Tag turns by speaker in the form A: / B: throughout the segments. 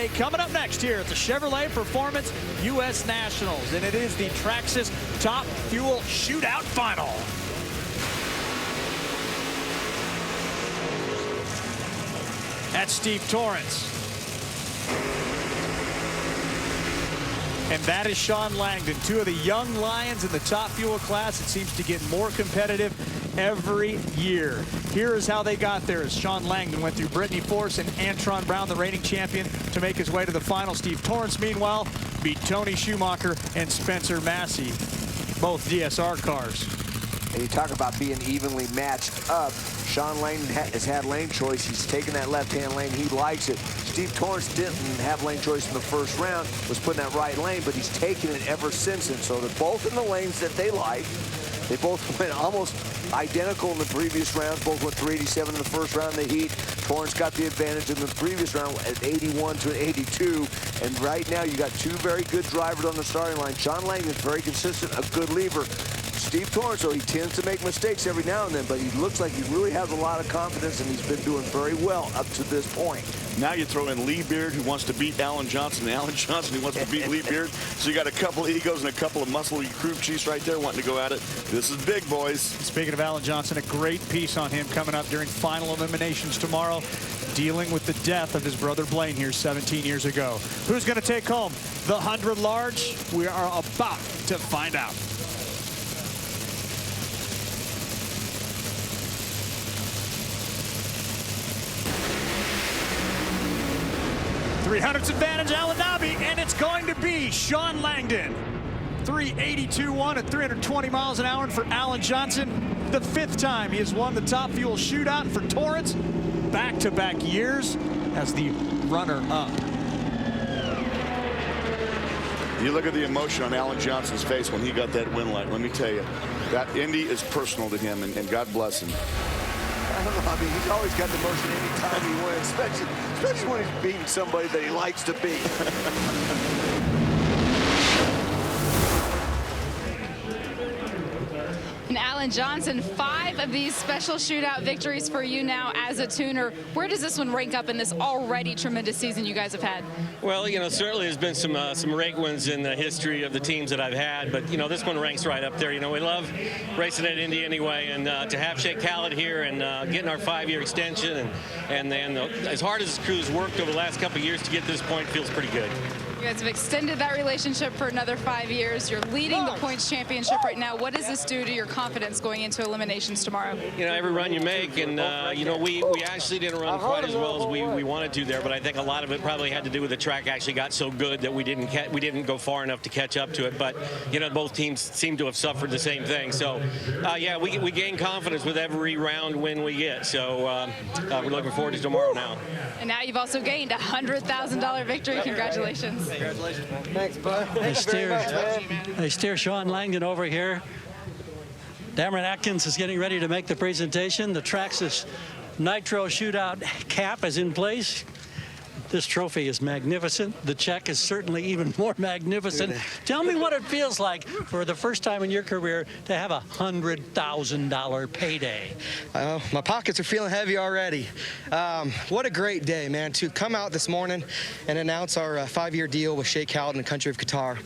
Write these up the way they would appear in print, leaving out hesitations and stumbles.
A: Day coming up next here at the Chevrolet Performance U.S. Nationals. And it is the Traxxas Top Fuel Shootout Final. That's Steve Torrence. And that is Shawn Langdon, two of the young lions in the top fuel class. It seems to get more competitive every year. Here is how they got there as Shawn Langdon went through Brittany Force and Antron Brown, the reigning champion, to make his way to the final. Steve Torrence, meanwhile, beat Tony Schumacher and Spencer Massey, both DSR cars.
B: And you talk about being evenly matched up. Shawn Langdon has had lane choice. He's taken that left-hand lane. He likes it. Steve Torrence didn't have lane choice in the first round, was put in that right lane, but he's taken it ever since. And so they're both in the lanes that they like. They both went almost identical in the previous round. Both went 387 in the first round in the heat. Torrence got the advantage in the previous round at 81 to 82. And right now you got two very good drivers on the starting line. Shawn Langdon's very consistent, a good lever. Steve Torrence, so he tends to make mistakes every now and then, but he looks like he really has a lot of confidence, and he's been doing very well up to this point.
C: Now you throw in Lee Beard, who wants to beat Alan Johnson, and Alan Johnson, who wants to beat Lee Beard. So you got a couple of egos and a couple of muscly crew chiefs right there wanting to go at it. This is big, boys.
A: Speaking of Alan Johnson, a great piece on him coming up during final eliminations tomorrow, dealing with the death of his brother Blaine here 17 years ago. Who's going to take home the 100 large? We are about to find out. 300's advantage, Alanabi, and it's going to be Shawn Langdon. 382.1 at 320 miles an hour for Alan Johnson. The 5th time he has won the Top Fuel Shootout. For Torrence, back-to-back years as the runner-up.
C: You look at the emotion on Alan Johnson's face when he got that win light. Let me tell you, that Indy is personal to him, and God bless him.
B: I don't know. I mean, he's always got the motion anytime he wins, especially when he's beating somebody that he likes to beat.
D: And Alan Johnson, 5 of these special shootout victories for you now as a tuner. Where does this one rank up in this already tremendous season you guys have had?
E: Well, you know, certainly there's been some great ones in the history of the teams that I've had, but, you know, this one ranks right up there. You know, we love racing at Indy anyway, and to have Shea Khaled here and getting our 5-year extension, and then as hard as this crew's worked over the last couple of years to get this point feels pretty good.
D: You guys have extended that relationship for another 5 years. You're leading the points championship right now. What does this do to your confidence going into eliminations tomorrow?
E: You know, every run you make, and you know, we actually didn't run quite as well as we wanted to there, but I think a lot of it probably had to do with the track actually got so good that we didn't go far enough to catch up to it. But you know, both teams seem to have suffered the same thing. So yeah, we gain confidence with every round win we get. So we're looking forward to tomorrow now.
D: And now you've also gained a $100,000 victory. Congratulations.
B: Congratulations, man. Thanks, bud.
F: They steer Shawn Langdon over here. Dameron Atkins is getting ready to make the presentation. The Traxxas Nitro Shootout cap is in place. This trophy is magnificent. The check is certainly even more magnificent. Tell me what it feels like for the first time in your career to have a $100,000 payday.
G: My pockets are feeling heavy already. What a great day, man, to come out this morning and announce our 5-year deal with Shea Khaled in the country of Qatar.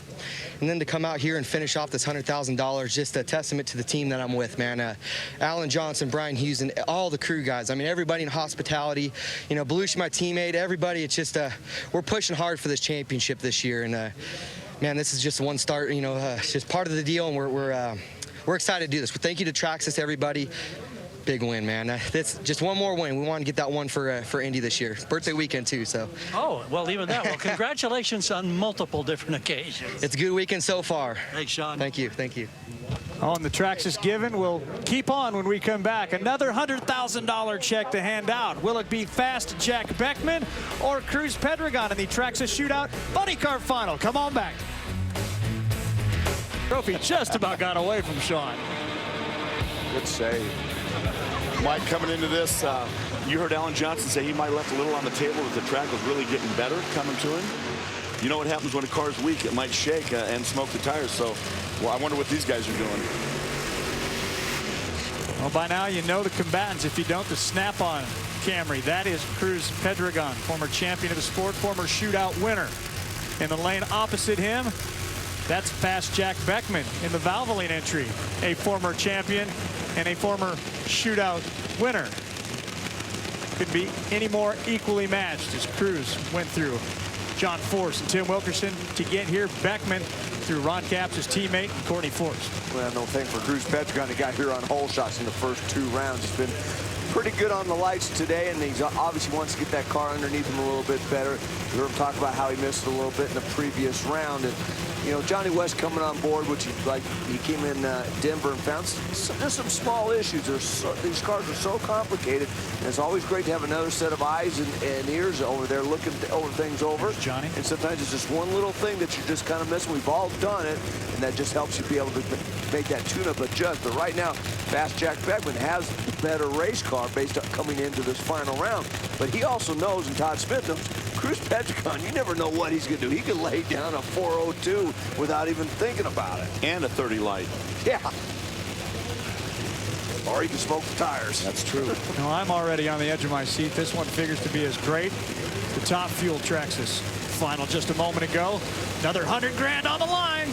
G: And then to come out here and finish off this $100,000, just a testament to the team that I'm with, man. Alan Johnson, Brian Hughes, and all the crew guys. I mean, everybody in hospitality, you know, Belushi, my teammate, everybody. It's just, we're pushing hard for this championship this year. And, man, this is just one start, you know, it's just part of the deal, and we're excited to do this. But thank you to Traxxas, everybody. Big win, man. That's just one more win. We want to get that one for Indy this year. Birthday weekend, too, so.
F: Oh, well, even that. Well, congratulations on multiple different occasions.
G: It's a good weekend so far.
F: Thanks, Shawn.
G: Thank you. Thank you.
A: On the Traxxas given, we'll keep on when we come back. Another $100,000 check to hand out. Will it be Fast Jack Beckman or Cruz Pedregon in the Traxxas Shootout Bunny Car Final? Come on back. Trophy just about got away from Shawn.
C: Good save. Mike, coming into this, you heard Alan Johnson say he might have left a little on the table as the track was really getting better coming to him. You know what happens when a car's weak? It might shake and smoke the tires. So, well, I wonder what these guys are doing.
A: Well, by now you know the combatants. If you don't, the snap-on Camry. That is Cruz Pedregon, former champion of the sport, former shootout winner. In the lane opposite him, that's Fast Jack Beckman in the Valvoline entry, a former champion and a former shootout winner. Couldn't be any more equally matched as Cruz went through John Force and Tim Wilkerson to get here. Beckman through Ron Capps, his teammate, and Courtney Force.
B: Well, no thing for Cruz Pedregon. He got here on hole shots in the first 2 rounds. He's been pretty good on the lights today, and he obviously wants to get that car underneath him a little bit better. You heard him talk about how he missed a little bit in the previous round. And, you know, Johnny West coming on board, which he came in Denver and found there's some small issues. These cars are so complicated, and it's always great to have another set of eyes and ears over there looking over things over.
A: There's Johnny.
B: And sometimes it's just one little thing that you just kind of miss. We've all done it, and that just helps you be able to make that tune-up adjust. But right now, Fast Jack Beckman has the better race car based on coming into this final round. But he also knows, and Todd Smith knows, Cruz Pedregon, you never know what he's going to do. He can lay down a 402 without even thinking about it.
C: And a 30 light.
B: Yeah. Or he can smoke the tires.
C: That's true.
A: No, I'm already on the edge of my seat. This one figures to be as great. The Top Fuel Traxxas final just a moment ago. Another 100 grand on the line.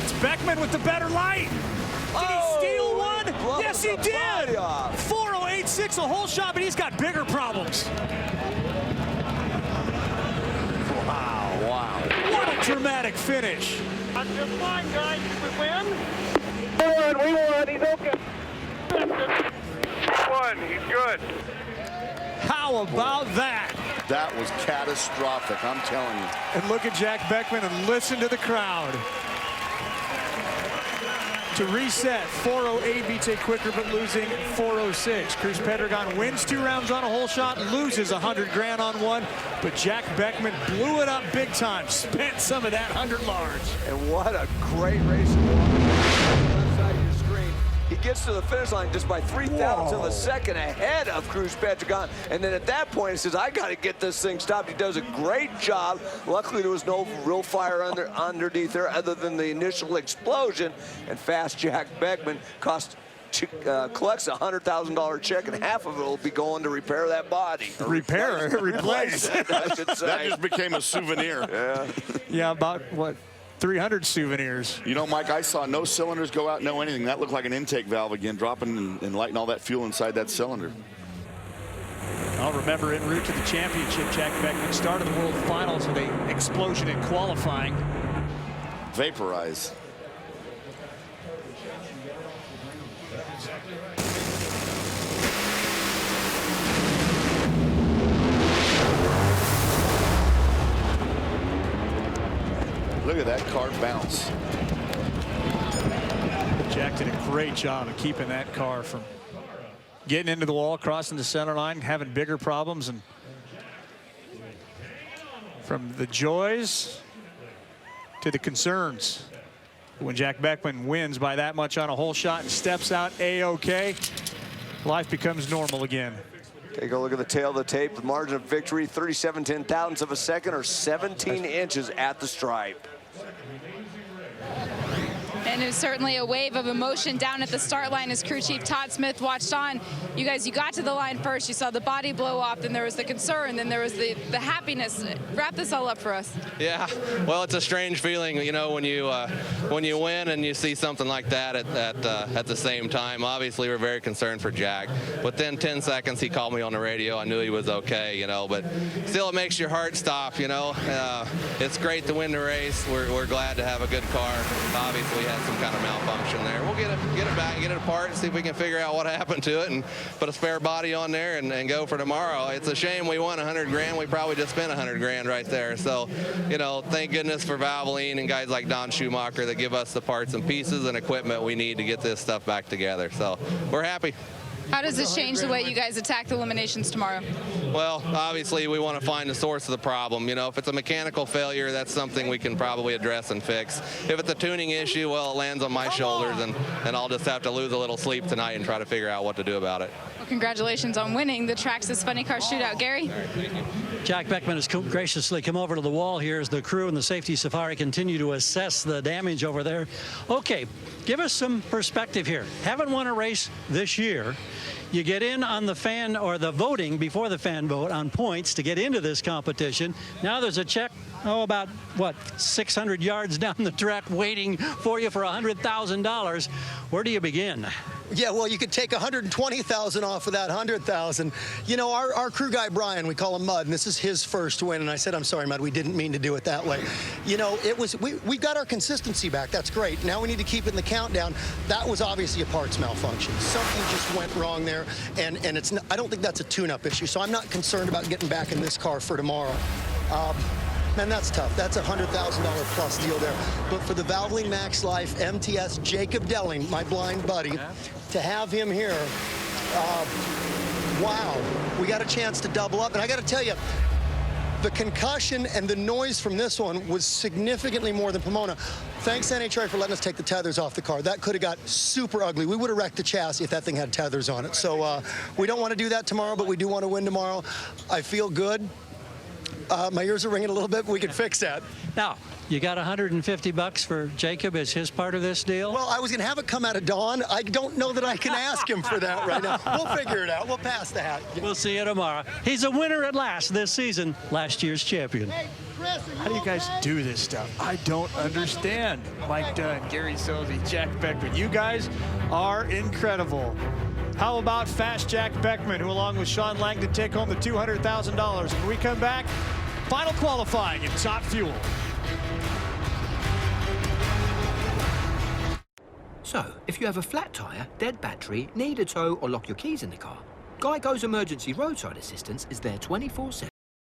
A: It's Beckman with the better light. Did he steal one? Yes, he did. 4086 a hole shot, but he's got bigger problems.
B: Wow.
A: What a dramatic finish.
H: I'm just fine, guys. Did we win? We won. He's okay. He won. He's good.
A: How about that?
C: That was catastrophic, I'm telling you.
A: And look at Jack Beckman and listen to the crowd. To reset, 408 beats a quicker, but losing 406. Cruz Pedregon wins 2 rounds on a hole shot, loses 100 grand on one, but Jack Beckman blew it up big time, spent some of that 100 large.
B: And what a great race it was. Left side of your screen. He gets to the finish line just by 3,000ths of a second ahead of Cruz Pedregon. And then at that point, he says, I got to get this thing stopped. He does a great job. Luckily, there was no real fire underneath there other than the initial explosion. And Fast Jack Beckman collects a $100,000 check, and half of it will be going to repair that body.
A: Replace.
B: I should say.
C: That just became a souvenir.
B: Yeah.
A: Yeah, about, what, 300 souvenirs.
C: You know, Mike, I saw no cylinders go out, no anything. That looked like an intake valve again, dropping and lighting all that fuel inside that cylinder.
A: I'll remember en route to the championship, Jack Beckman started the World Finals with an explosion in qualifying.
C: Vaporize. Look at that car bounce.
A: Jack did a great job of keeping that car from getting into the wall, crossing the center line, having bigger problems. And from the joys to the concerns, when Jack Beckman wins by that much on a hole shot and steps out A-OK, life becomes normal again.
B: Take a look at the tail of the tape. The margin of victory, 37/10,000ths of a second, or 17 inches at the stripe.
D: And it was certainly a wave of emotion down at the start line as crew chief Todd Smith watched on. You guys, you got to the line first. You saw the body blow off. Then there was the concern. Then there was the happiness. Wrap this all up for us.
I: Yeah, well, it's a strange feeling, you know, when you win and you see something like that at the same time. Obviously, we're very concerned for Jack. Within 10 seconds, he called me on the radio. I knew he was okay, you know, but still, it makes your heart stop, you know. It's great to win the race. We're glad to have a good car. Obviously, we had some kind of malfunction there. We'll get it back, get it apart, and see if we can figure out what happened to it and put a spare body on there and go for tomorrow. It's a shame we won 100 grand. We probably just spent 100 grand right there. So, you know, thank goodness for Valvoline and guys like Don Schumacher that give us the parts and pieces and equipment we need to get this stuff back together. So we're happy.
D: How does this change the way you guys attack the eliminations tomorrow?
I: Well, obviously, we want to find the source of the problem. You know, if it's a mechanical failure, that's something we can probably address and fix. If it's a tuning issue, well, it lands on my shoulders, and I'll just have to lose a little sleep tonight and try to figure out what to do about it.
D: Congratulations on winning the Traxxas Funny Car Shootout, Gary.
F: Jack Beckman has graciously come over to the wall here as the crew and the safety safari continue to assess the damage over there. Okay, give us some perspective here. Haven't won a race this year. You get in on the fan or the voting before the fan vote on points to get into this competition. Now there's a check, about, what, 600 yards down the track waiting for you for $100,000. Where do you begin?
J: Yeah, well, you could take 120,000 off of that 100,000. You know, our crew guy, Brian, we call him Mud, and this is his first win. And I said, I'm sorry, Mud, we didn't mean to do it that way. You know, we got our consistency back. That's great. Now we need to keep it in the countdown. That was obviously a parts malfunction. Something just went wrong there, and it's not, I don't think that's a tune-up issue. So I'm not concerned about getting back in this car for tomorrow. Man, that's tough. That's a $100,000 plus deal there. But for the Valvoline Max Life MTS, Jacob Delling, my blind buddy, to have him here, wow, we got a chance to double up. And I got to tell you, the concussion and the noise from this one was significantly more than Pomona. Thanks, NHRA, for letting us take the tethers off the car. That could have got super ugly. We would have wrecked the chassis if that thing had tethers on it. So we don't want to do that tomorrow, but we do want to win tomorrow. I feel good. My ears are ringing a little bit, but we can fix that.
F: Now, you got $150 for Jacob as his part of this deal?
J: Well, I was going to have it come out of Dawn. I don't know that I can ask him for that right now. We'll figure it out. We'll pass the hat.
F: We'll see you tomorrow. He's a winner at last this season, last year's champion.
J: Hey, Chris,
A: How do you guys do this stuff? I don't understand. Mike Dunn, Gary Sozzi, Jack Beckman. You guys are incredible. How about Fast Jack Beckman, who along with Shawn Langdon take home the $200,000. When we come back, final qualifying in Top Fuel.
K: So, if you have a flat tyre, dead battery, need a tow or lock your keys in the car, Geico's emergency roadside assistance is there 24/7.